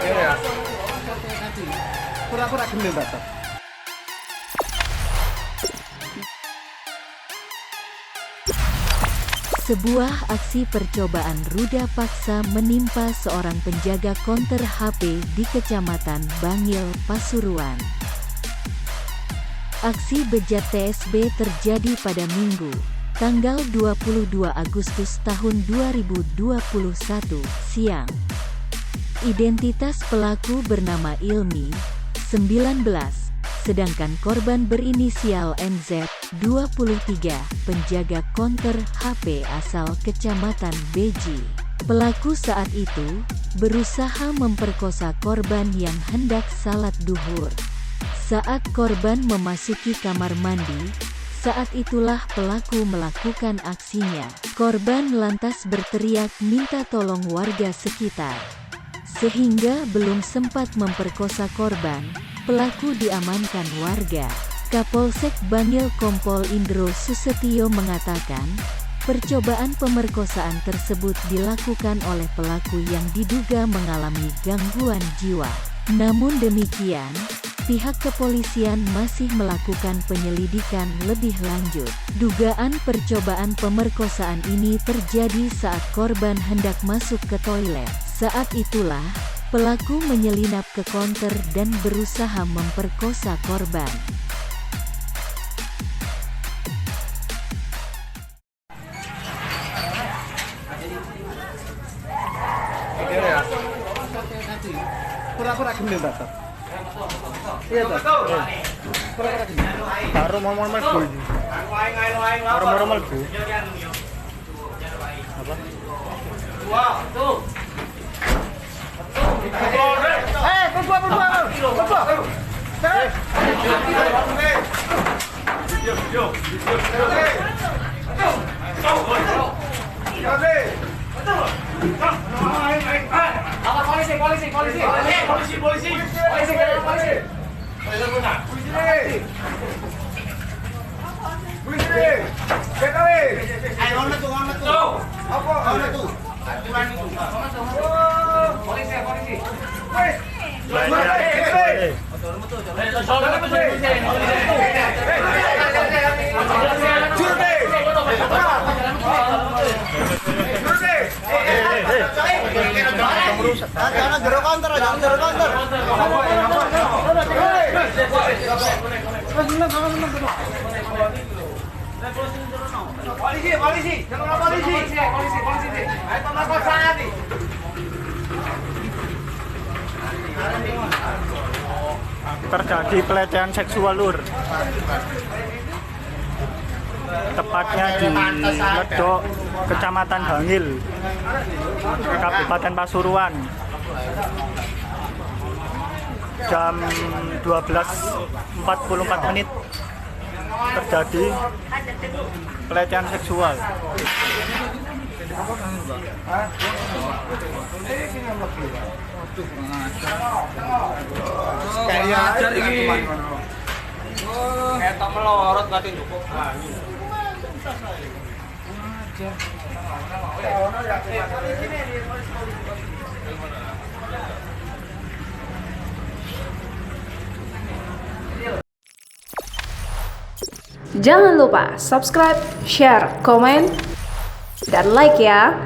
Ya. Pura-pura gendeng batok. Sebuah aksi percobaan ruda paksa menimpa seorang penjaga konter HP di Kecamatan Bangil, Pasuruan. Aksi bejat TSB terjadi pada Minggu, tanggal 22 Agustus tahun 2021, siang. Identitas pelaku bernama Ilmi, 19, sedangkan korban berinisial NZ, 23, penjaga konter HP asal Kecamatan Beji. Pelaku saat itu berusaha memperkosa korban yang hendak salat duhur. Saat korban memasuki kamar mandi, saat itulah pelaku melakukan aksinya. Korban lantas berteriak minta tolong warga sekitar. Sehingga belum sempat memperkosa korban, pelaku diamankan warga. Kapolsek Bangil Kompol Indro Susetio mengatakan, percobaan pemerkosaan tersebut dilakukan oleh pelaku yang diduga mengalami gangguan jiwa. Namun demikian, pihak kepolisian masih melakukan penyelidikan lebih lanjut. Dugaan percobaan pemerkosaan ini terjadi saat korban hendak masuk ke toilet. Saat itulah, pelaku menyelinap ke konter dan berusaha memperkosa korban. Ya. Pura-pura gendeng batok. Iya toh. Pura-pura gendeng. Baru mau mlebu iki. Baru mlebu. Apa? Tuh. Jangan jero kantor, jangan jero kantor. Polisi, jangan polisi. Ayo pemerkosaan nih. Terjadi pelecehan seksual lur, tepatnya di Ledok, Kecamatan Bangil, Kabupaten Pasuruan, jam 12.44 terjadi pelecehan seksual. Kayak ajar iki. Ketok melorot kate cukup. Jangan lupa subscribe, share, komen, dan like ya.